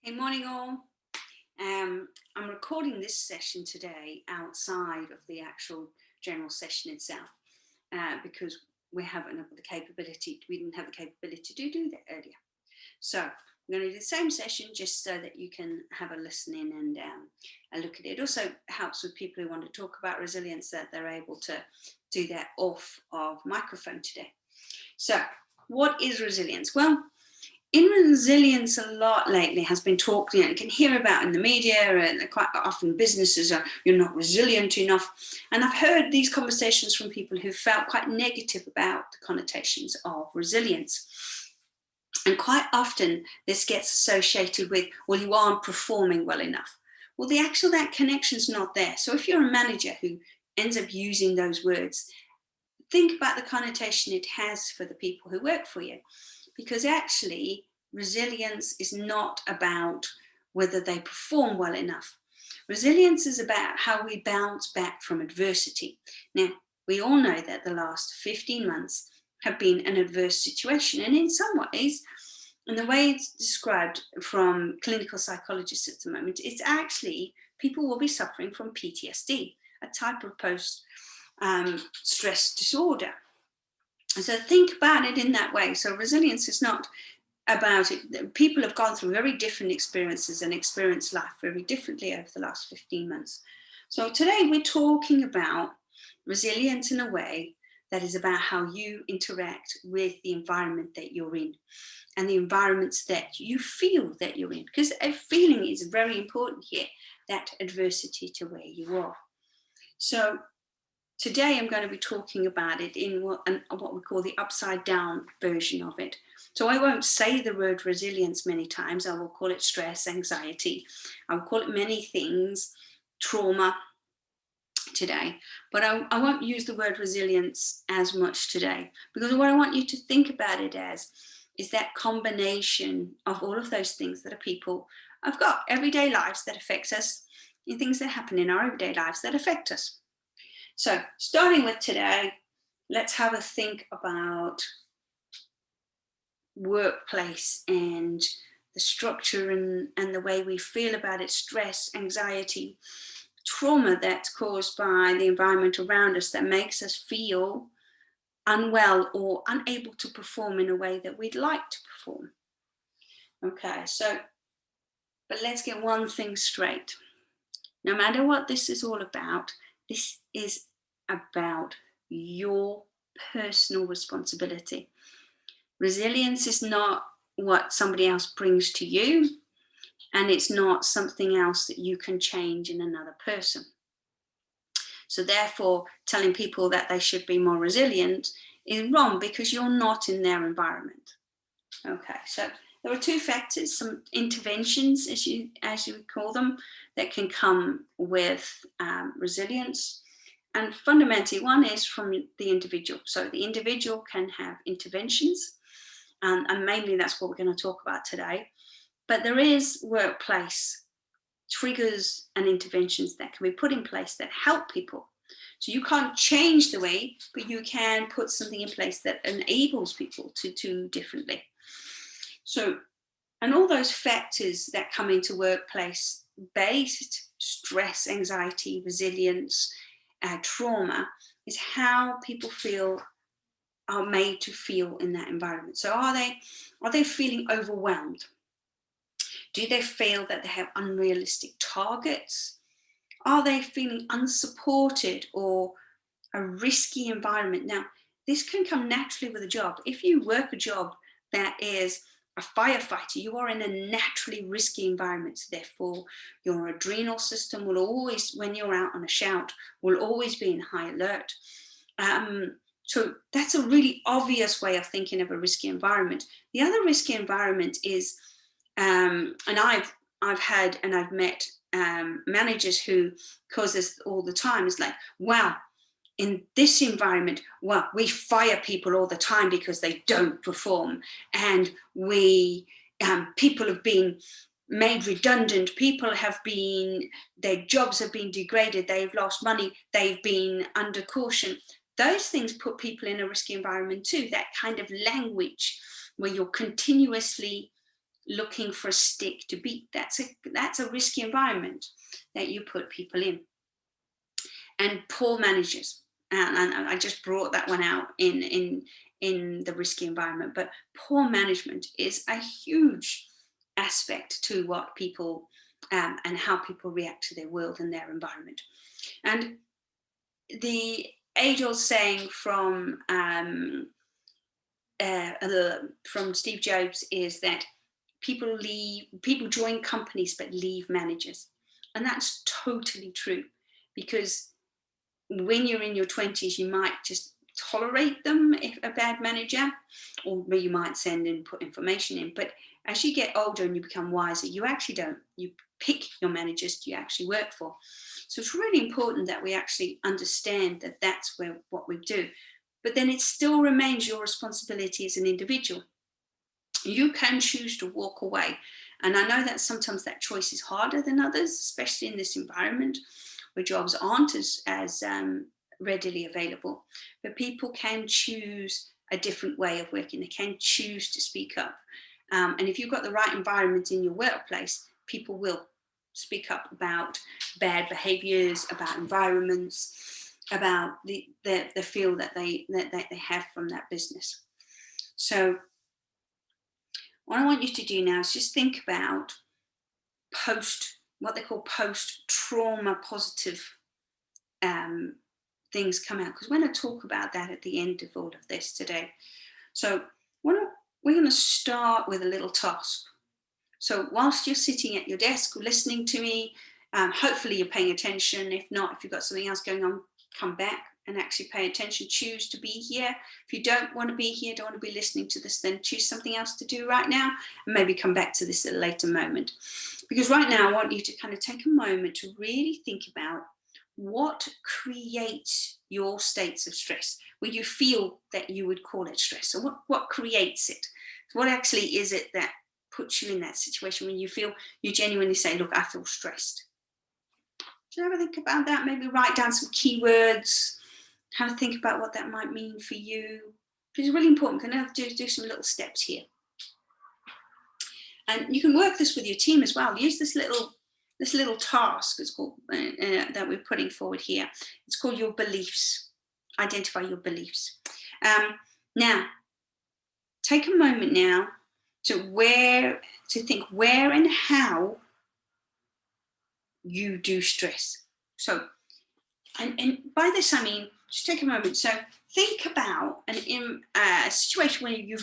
Hey, morning all. I'm recording this session today outside of the actual general session itself because we didn't have the capability to do that earlier. So I'm going to do the same session just so that you can have a listen in and a look at it. It also helps with people who want to talk about resilience that they're able to do that off of microphone today. So what is resilience? Well, in resilience, a lot lately has been talked, you can hear about in the media, and quite often businesses are, you're not resilient enough. And I've heard these conversations from people who felt quite negative about the connotations of resilience. And quite often this gets associated with, well, you aren't performing well enough. Well, that connection's not there. So if you're a manager who ends up using those words, think about the connotation it has for the people who work for you. Because actually, resilience is not about whether they perform well enough. Resilience is about how we bounce back from adversity. Now, we all know that the last 15 months have been an adverse situation. And in some ways, and the way it's described from clinical psychologists at the moment, it's actually people will be suffering from PTSD, a type of post-stress disorder. So think about it in that way. So resilience is not about it. People have gone through very different experiences and experienced life very differently over the last 15 months. So today we're talking about resilience in a way that is about how you interact with the environment that you're in and the environments that you feel that you're in. Because a feeling is very important here, that adversity to where you are. So today I'm going to be talking about it in what we call the upside down version of it. So I won't say the word resilience many times. I will call it stress, anxiety. I will call it many things, trauma today. But I won't use the word resilience as much today, because what I want you to think about it as is that combination of all of those things that are people have got everyday lives that affects us, and things that happen in our everyday lives that affect us. So starting with today, let's have a think about workplace and the structure and the way we feel about it, stress, anxiety, trauma that's caused by the environment around us that makes us feel unwell or unable to perform in a way that we'd like to perform. Okay, but let's get one thing straight. No matter what this is all about, this is about your personal responsibility. Resilience is not what somebody else brings to you, and it's not something else that you can change in another person. So therefore, telling people that they should be more resilient is wrong because you're not in their environment. Okay, so there are two factors, some interventions, as you would call them, that can come with resilience. And fundamentally, one is from the individual. So the individual can have interventions, and mainly that's what we're going to talk about today. But there is workplace triggers and interventions that can be put in place that help people. So you can't change the way, but you can put something in place that enables people to do differently. So, and all those factors that come into workplace-based stress, anxiety, resilience, trauma is how people are made to feel in that environment. So are they feeling overwhelmed? Do they feel that they have unrealistic targets? Are they feeling unsupported or a risky environment? Now, this can come naturally with a job. If you work a job that is a firefighter, you are in a naturally risky environment. So therefore, your adrenal system will always, when you're out on a shout, will always be in high alert. So that's a really obvious way of thinking of a risky environment. The other risky environment is, and I've had and I've met managers who cause this all the time. It's like, wow, in this environment, well, we fire people all the time because they don't perform, and people have been made redundant. People their jobs have been degraded. They've lost money. They've been under caution. Those things put people in a risky environment too. That kind of language where you're continuously looking for a stick to beat. That's a risky environment that you put people in. And poor managers, and I just brought that one out in the risky environment, but poor management is a huge aspect to what people and how people react to their world and their environment. And the age-old saying from Steve Jobs is that people join companies but leave managers, and that's totally true, because when you're in your 20s, you might just tolerate them if a bad manager, or you might send and put information in. But as you get older and you become wiser, you actually don't. You pick your managers you actually work for. So it's really important that we actually understand that that's what we do. But then it still remains your responsibility as an individual. You can choose to walk away. And I know that sometimes that choice is harder than others, especially in this environment where jobs aren't as readily available. But people can choose a different way of working. They can choose to speak up. And if you've got the right environment in your workplace, people will speak up about bad behaviors, about environments, about the feel that they have from that business. So what I want you to do now is just think about what they call post-trauma positive things come out, because we're going to talk about that at the end of all of this today. So we're going to start with a little task. So whilst you're sitting at your desk listening to me, hopefully you're paying attention. If not, if you've got something else going on, come back and actually pay attention. Choose to be here. If you don't want to be here, don't want to be listening to this, then choose something else to do right now, and maybe come back to this at a later moment. Because right now I want you to kind of take a moment to really think about what creates your states of stress, where you feel that you would call it stress. So what creates it? What actually is it that puts you in that situation when you genuinely say, look, I feel stressed? So have a think about that. Maybe write down some keywords, have a think about what that might mean for you. It's really important. We're going to have to do some little steps here. And you can work this with your team as well. Use this little task, it's called, that we're putting forward here. It's called your beliefs. Identify your beliefs. Now, take a moment now to think where and how you do stress. So, and by this I mean, just take a moment. So think about a situation where you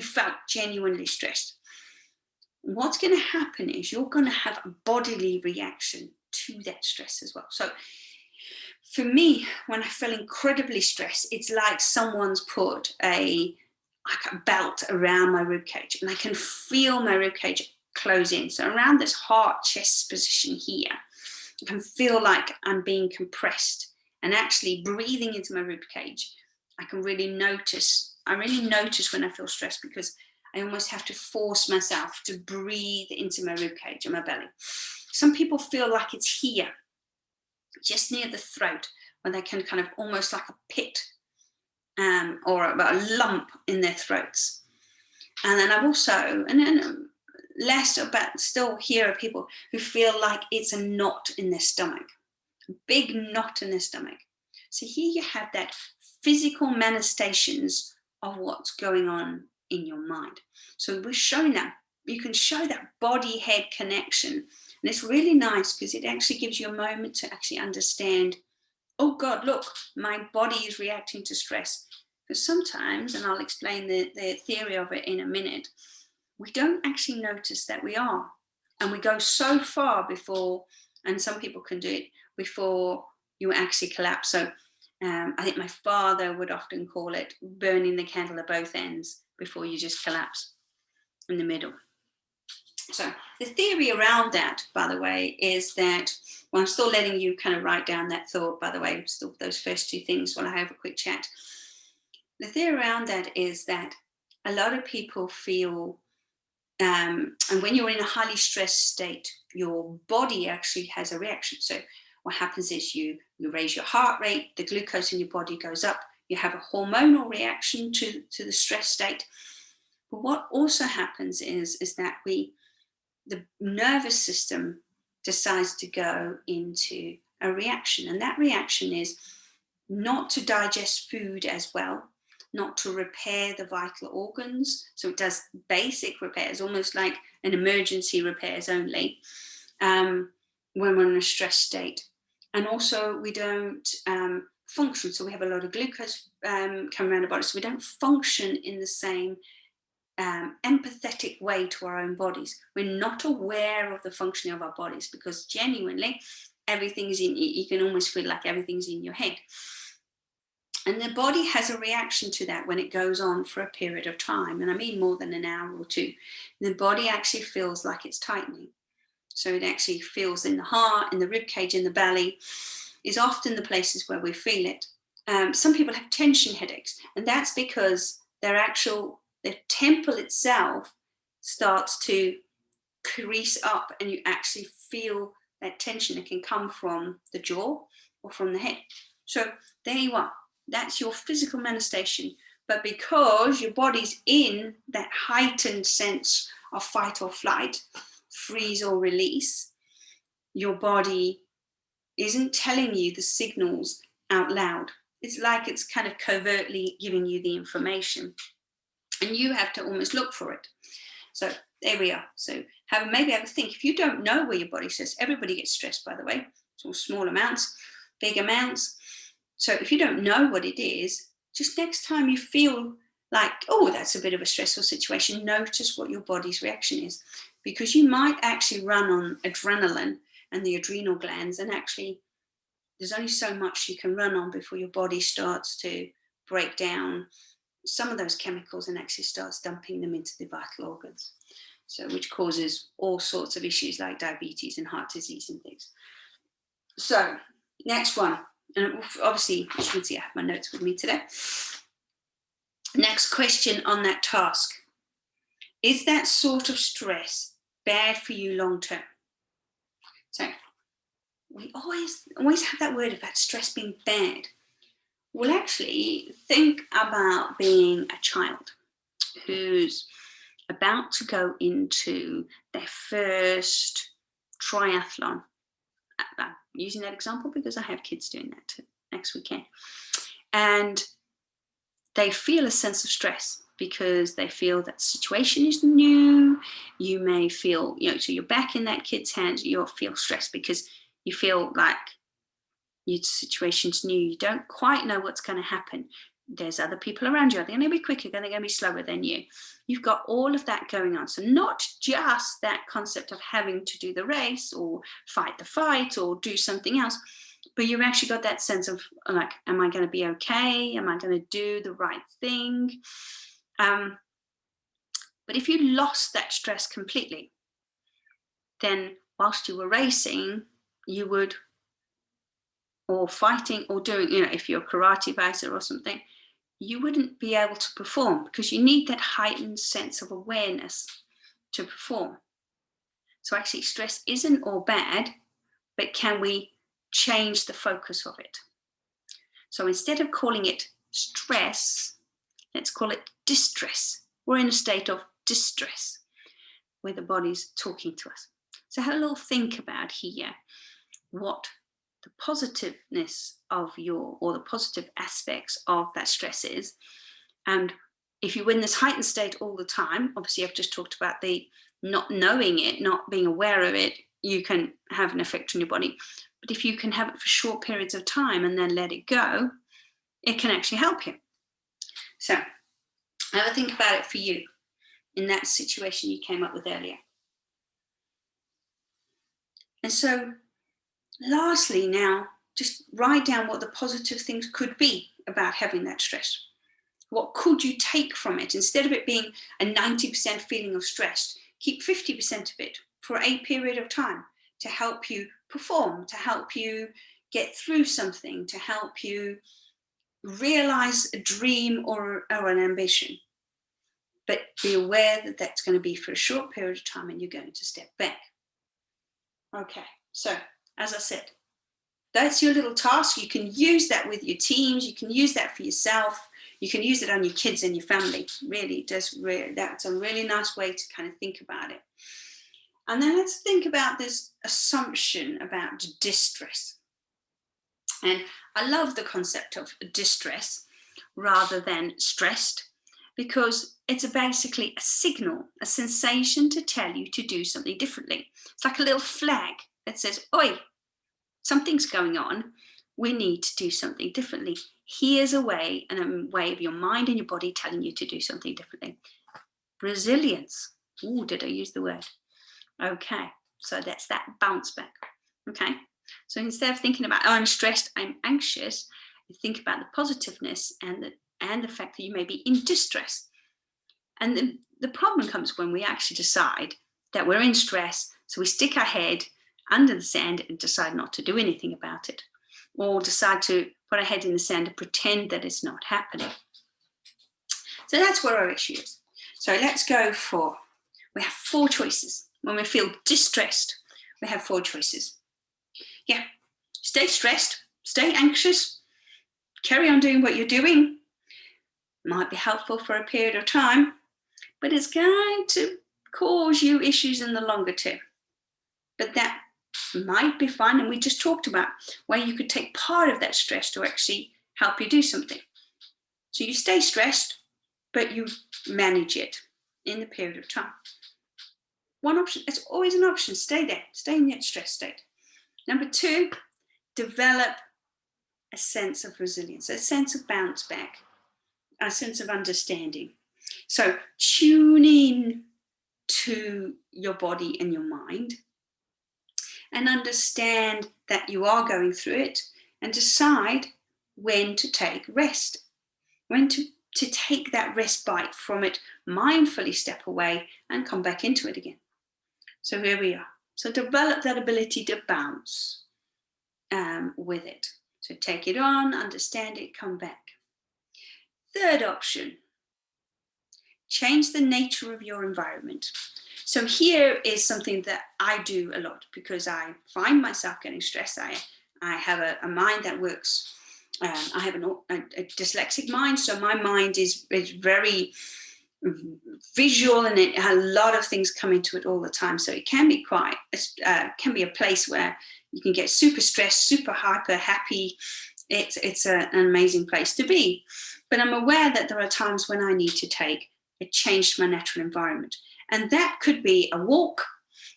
felt genuinely stressed. What's going to happen is you're going to have a bodily reaction to that stress as well. So for me, when I feel incredibly stressed, it's like someone's put a belt around my ribcage, and I can feel my ribcage close in. So around this heart chest position here, I can feel like I'm being compressed, and actually breathing into my ribcage, I really notice when I feel stressed, because I almost have to force myself to breathe into my ribcage and my belly. Some people feel like it's here, just near the throat, where they can kind of almost like a pit or a lump in their throats. And then I've also, but still hear of people who feel like it's a knot in their stomach, a big knot in their stomach. So here you have that physical manifestations of what's going on in your mind. So we're showing that. You can show that body-head connection. And it's really nice because it actually gives you a moment to actually understand, oh God, look, my body is reacting to stress. Because sometimes, and I'll explain the theory of it in a minute, we don't actually notice that we are. And we go so far before, and some people can do it, before you actually collapse. So I think my father would often call it burning the candle at both ends before you just collapse in the middle. So the theory around that, by the way, is that, well, I'm still letting you kind of write down that thought, by the way, still those first two things while I have a quick chat. The theory around that is that a lot of people feel, and when you're in a highly stressed state, your body actually has a reaction. So what happens is you raise your heart rate, the glucose in your body goes up, you have a hormonal reaction to the stress state. But what also happens is that the nervous system decides to go into a reaction. And that reaction is not to digest food as well, not to repair the vital organs. So it does basic repairs, almost like an emergency repairs only, when we're in a stress state. And also we don't function. So we have a lot of glucose coming around the body. So we don't function in the same empathetic way to our own bodies. We're not aware of the functioning of our bodies because genuinely everything's in, you can almost feel like everything's in your head. And the body has a reaction to that when it goes on for a period of time. And I mean more than an hour or two. The body actually feels like it's tightening. So it actually feels in the heart, in the rib cage, in the belly, is often the places where we feel it. Some people have tension headaches, and that's because the temple itself starts to crease up and you actually feel that tension. It can come from the jaw or from the head. So there you are. That's your physical manifestation. But because your body's in that heightened sense of fight or flight, freeze or release, your body isn't telling you the signals out loud. It's like it's kind of covertly giving you the information. And you have to almost look for it. So there we are. So maybe have a think. If you don't know where your body says, everybody gets stressed, by the way. It's all small amounts, big amounts. So if you don't know what it is, just next time you feel like, oh, that's a bit of a stressful situation, notice what your body's reaction is. Because you might actually run on adrenaline and the adrenal glands, and actually there's only so much you can run on before your body starts to break down some of those chemicals and actually starts dumping them into the vital organs. So which causes all sorts of issues like diabetes and heart disease and things. So next one, and obviously as you can see I have my notes with me today. Next question on that task. Is that sort of stress bad for you long term? So we always have that word about stress being bad. Well, actually, think about being a child who's about to go into their first triathlon. I'm using that example because I have kids doing that too, next weekend. And they feel a sense of stress because they feel that the situation is new. You may feel, so you're back in that kid's hands, you'll feel stressed because you feel like your situation's new. You don't quite know what's going to happen. There's other people around you. Are they going to be quicker? Are they going to be slower than you? You've got all of that going on. So not just that concept of having to do the race or fight the fight or do something else, but you've actually got that sense of like, am I going to be okay? Am I going to do the right thing? But if you lost that stress completely, then whilst you were racing, you would, or fighting or doing, if you're a karate fighter or something, you wouldn't be able to perform because you need that heightened sense of awareness to perform. So actually stress isn't all bad, but can we change the focus of it? So instead of calling it stress, let's call it distress. We're in a state of distress where the body's talking to us. So have a little think about here what the positiveness of or the positive aspects of that stress is. And if you're in this heightened state all the time, obviously I've just talked about the not knowing it, not being aware of it, you can have an effect on your body. But if you can have it for short periods of time and then let it go, it can actually help you. So have a think about it for you in that situation you came up with earlier. And so lastly, now, just write down what the positive things could be about having that stress. What could you take from it? Instead of it being a 90% feeling of stress, keep 50% of it for a period of time to help you perform, to help you get through something, to help you realize a dream or an ambition. But be aware that that's going to be for a short period of time and you're going to step back. Okay, so as I said, that's your little task. You can use that with your teams. You can use that for yourself. You can use it on your kids and your family. Really, that's a really nice way to kind of think about it. And then let's think about this assumption about distress. And I love the concept of distress rather than stressed, because it's basically a signal, a sensation to tell you to do something differently. It's like a little flag that says, oi, something's going on. We need to do something differently. Here's a way, and a way of your mind and your body telling you to do something differently. Resilience. Oh, did I use the word? Okay, so that's that bounce back. Okay, so instead of thinking about, oh, I'm stressed, I'm anxious, you think about the positiveness and the fact that you may be in distress. And the problem comes when we actually decide that we're in stress, so we stick our head under the sand and decide not to do anything about it, or decide to put our head in the sand and pretend that it's not happening. So that's where our issue is. So let's go for, we have 4 choices. When we feel distressed, we have 4 choices. Yeah, stay stressed, stay anxious, carry on doing what you're doing. Might be helpful for a period of time, but it's going to cause you issues in the longer term. But that might be fun, and we just talked about where you could take part of that stress to actually help you do something. So you stay stressed, but you manage it in the period of time. One option, it's always an option, stay there, stay in that stress state. Number 2, develop a sense of resilience, a sense of bounce back, a sense of understanding. So tune in to your body and your mind and understand that you are going through it, and decide when to take rest, when to take that respite from it, mindfully step away and come back into it again. So here we are. So develop that ability to bounce with it. So take it on, understand it, come back. 3rd option, change the nature of your environment. So here is something that I do a lot, because I find myself getting stressed. I have a mind that works. I have a dyslexic mind, so my mind is very visual, and it has a lot of things come into it all the time. So it can be can be a place where you can get super stressed, super hyper happy. It's an amazing place to be. But I'm aware that there are times when I need to take a change to my natural environment. And that could be a walk,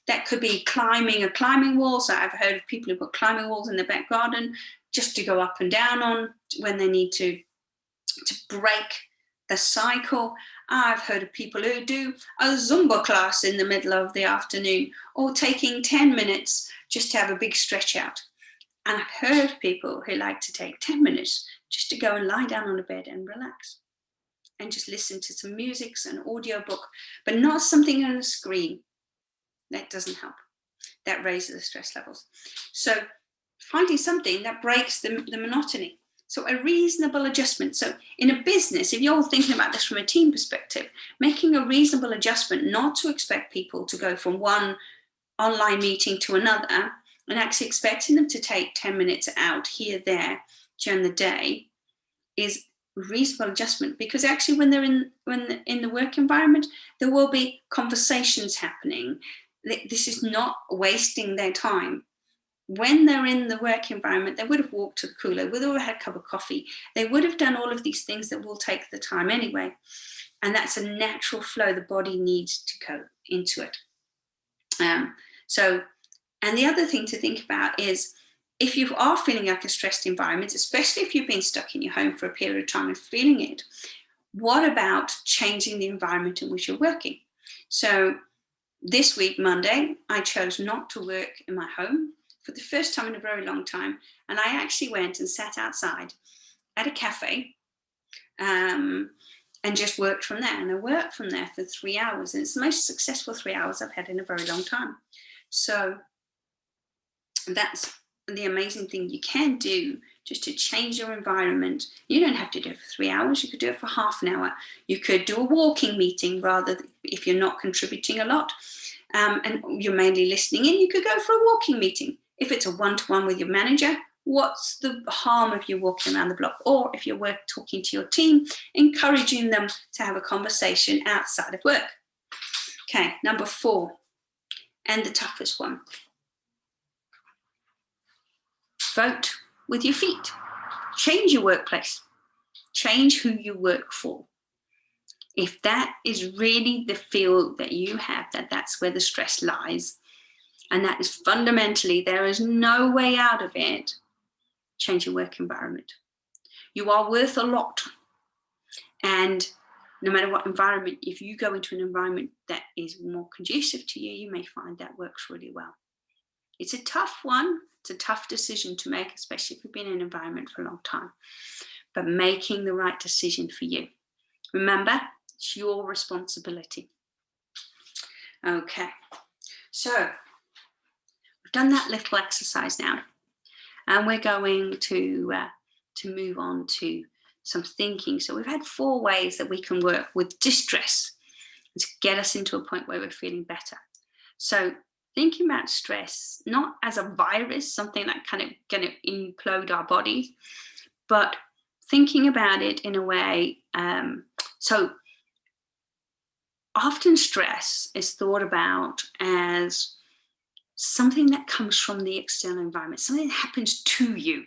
that could be climbing a climbing wall. So I've heard of people who put climbing walls in their back garden just to go up and down on when they need to break the cycle. I've heard of people who do a Zumba class in the middle of the afternoon, or taking 10 minutes just to have a big stretch out. And I've heard of people who like to take 10 minutes just to go and lie down on a bed and relax and just listen to some music, an audio book, but not something on a screen. That doesn't help. That raises the stress levels. So finding something that breaks the monotony. So a reasonable adjustment. So in a business, if you're thinking about this from a team perspective, making a reasonable adjustment, not to expect people to go from one online meeting to another, and actually expecting them to take 10 minutes out here, there during the day, is reasonable adjustment. Because actually when they're in the work environment, there will be conversations happening. This is not wasting their time. When they're in the work environment, they would have walked to the cooler, would have had a cup of coffee. They would have done all of these things that will take the time anyway. And that's a natural flow. The body needs to go into it. And the other thing to think about is, if you are feeling like a stressed environment, especially if you've been stuck in your home for a period of time and feeling it, what about changing the environment in which you're working? So this week, Monday, I chose not to work in my home for the first time in a very long time. And I actually went and sat outside at a cafe and just worked from there. And I worked from there for 3 hours. And it's the most successful 3 hours I've had in a very long time. So that's the amazing thing you can do, just to change your environment. You don't have to do it for 3 hours. You could do it for half an hour. You could do a walking meeting, rather if you're not contributing a lot and you're mainly listening in, you could go for a walking meeting. If it's a one-to-one with your manager, what's the harm of you walking around the block? Or if you're talking to your team, encouraging them to have a conversation outside of work. Okay, number 4, and the toughest one. Vote with your feet. Change your workplace. Change who you work for. If that is really the feel that you have, that's where the stress lies, and that is fundamentally, there is no way out of it, change your work environment. You are worth a lot. And no matter what environment, if you go into an environment that is more conducive to you, you may find that works really well. It's a tough one. It's a tough decision to make, especially if you've been in an environment for a long time. But making the right decision for you. Remember, it's your responsibility. Okay, so we've done that little exercise now, and we're going to move on to some thinking. So we've had 4 ways that we can work with distress to get us into a point where we're feeling better. So thinking about stress, not as a virus, something that kind of going to implode our bodies, but thinking about it in a way, so often stress is thought about as something that comes from the external environment, something that happens to you.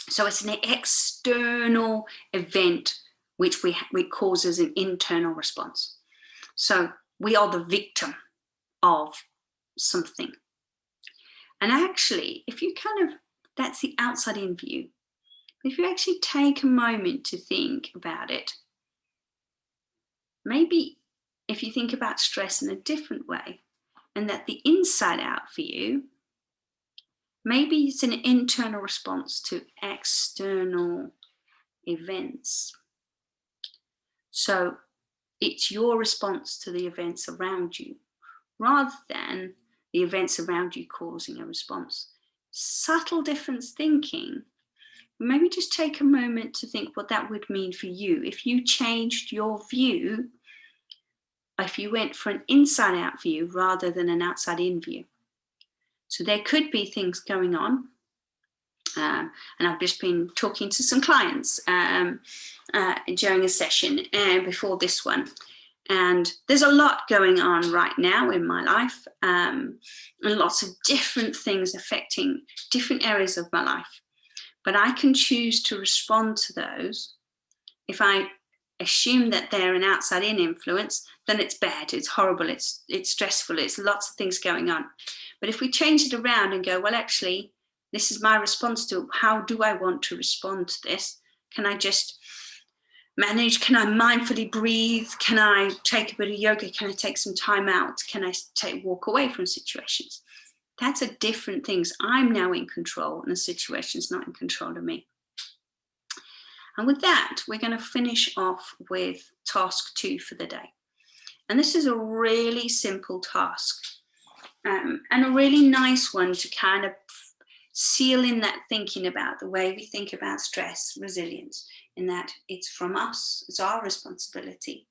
So it's an external event which causes an internal response. So we are the victim of something. And actually, if you that's the outside in view. If you actually take a moment to think about it, maybe if you think about stress in a different way, and that the inside out for you, maybe it's an internal response to external events. So it's your response to the events around you, rather than the events around you causing a response. Subtle difference thinking. Maybe just take a moment to think what that would mean for you if you changed your view, if you went for an inside out view rather than an outside in view. So there could be things going on. And I've just been talking to some clients during a session before this one. And there's a lot going on right now in my life, and lots of different things affecting different areas of my life. But I can choose to respond to those. If I assume that they're an outside-in influence, then it's bad, it's horrible, it's stressful, it's lots of things going on. But if we change it around and go, well, actually, this is my response to it. How do I want to respond to this? Can I just manage? Can I mindfully breathe? Can I take a bit of yoga? Can I take some time out? Can I walk away from situations? That's a different things. I'm now in control and the situation's not in control of me. And with that, we're going to finish off with task 2 for the day. And this is a really simple task and a really nice one to kind of seal in that thinking about the way we think about stress, resilience, in that it's from us, it's our responsibility.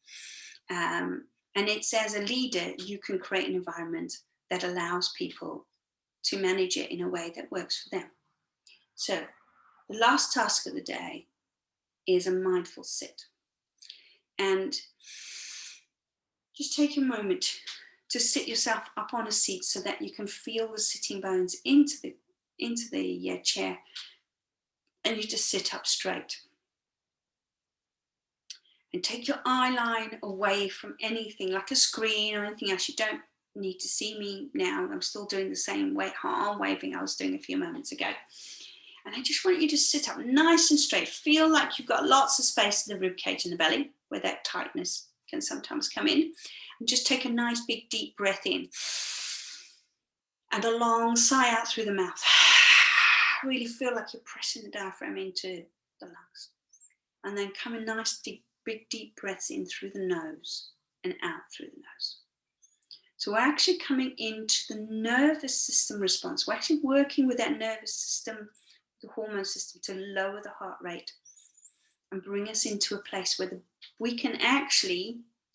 And it's as a leader, you can create an environment that allows people to manage it in a way that works for them. So the last task of the day is a mindful sit. And just take a moment to sit yourself up on a seat so that you can feel the sitting bones into the chair, and you just sit up straight. And take your eye line away from anything like a screen or anything else. You don't need to see me now. I'm still doing the same arm waving I was doing a few moments ago. And I just want you to sit up nice and straight. Feel like you've got lots of space in the ribcage and the belly, where that tightness can sometimes come in. And just take a nice big deep breath in. And a long sigh out through the mouth. Really feel like you're pressing the diaphragm into the lungs. And then come in nice big deep breaths in through the nose and out through the nose. So we're actually coming into the nervous system response. We're actually working with that nervous system, the hormone system, to lower the heart rate and bring us into a place where the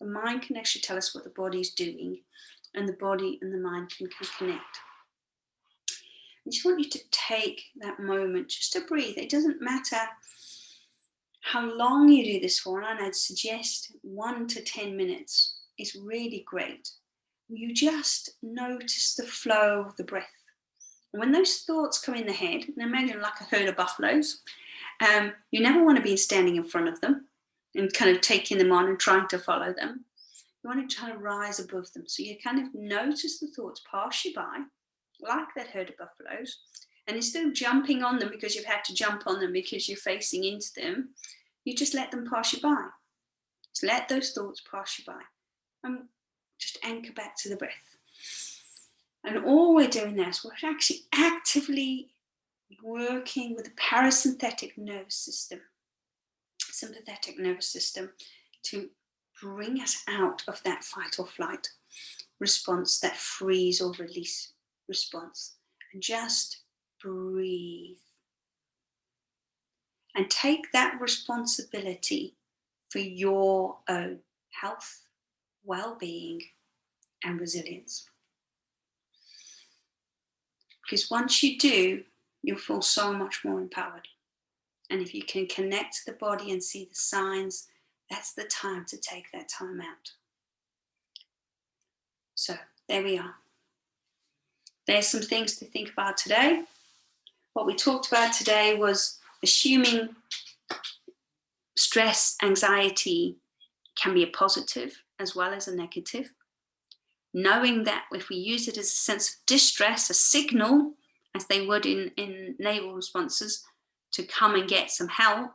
mind can actually tell us what the body's doing, and the body and the mind can connect. I just want you to take that moment just to breathe. It doesn't matter how long you do this for, and I'd suggest 1 to 10 minutes is really great. You just notice the flow of the breath. And when those thoughts come in the head, and imagine like a herd of buffaloes, you never want to be standing in front of them and kind of taking them on and trying to follow them. You want to try to rise above them. So you kind of notice the thoughts pass you by, like that herd of buffaloes. And instead of jumping on them because you've had to jump on them because you're facing into them, you just let them pass you by. Just let those thoughts pass you by. And just anchor back to the breath. And all we're doing there is we're actually actively working with the parasympathetic nervous system, sympathetic nervous system, to bring us out of that fight or flight response, that freeze or release response, and just breathe. And take that responsibility for your own health, well-being, and resilience. Because once you do, you'll feel so much more empowered. And if you can connect to the body and see the signs, that's the time to take that time out. So there we are. There's some things to think about today. What we talked about today was assuming stress, anxiety can be a positive as well as a negative. Knowing that if we use it as a sense of distress, a signal, as they would in naval responses, to come and get some help,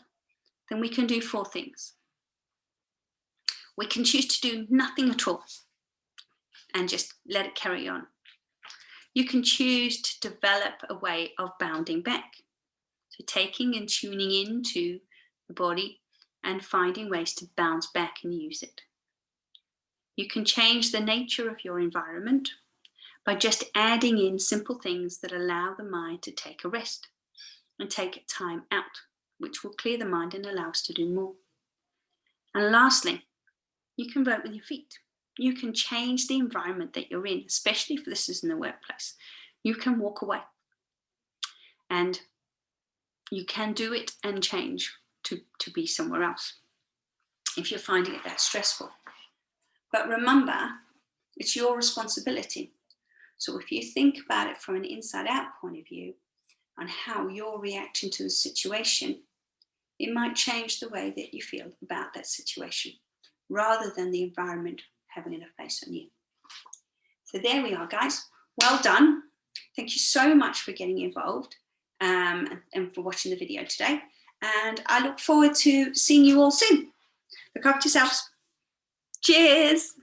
then we can do 4 things. We can choose to do nothing at all and just let it carry on. You can choose to develop a way of bounding back. So taking and tuning into the body and finding ways to bounce back and use it. You can change the nature of your environment by just adding in simple things that allow the mind to take a rest and take time out, which will clear the mind and allow us to do more. And lastly, you can vote with your feet. You can change the environment that you're in, especially if this is in the workplace. You can walk away. And you can do it and change to be somewhere else if you're finding it that stressful. But remember, it's your responsibility. So if you think about it from an inside-out point of view on how you're reacting to the situation, it might change the way that you feel about that situation rather than the environment having an effect on you. So there we are, guys. Well done. Thank you so much for getting involved and for watching the video today. And I look forward to seeing you all soon. Look after yourselves. Cheers.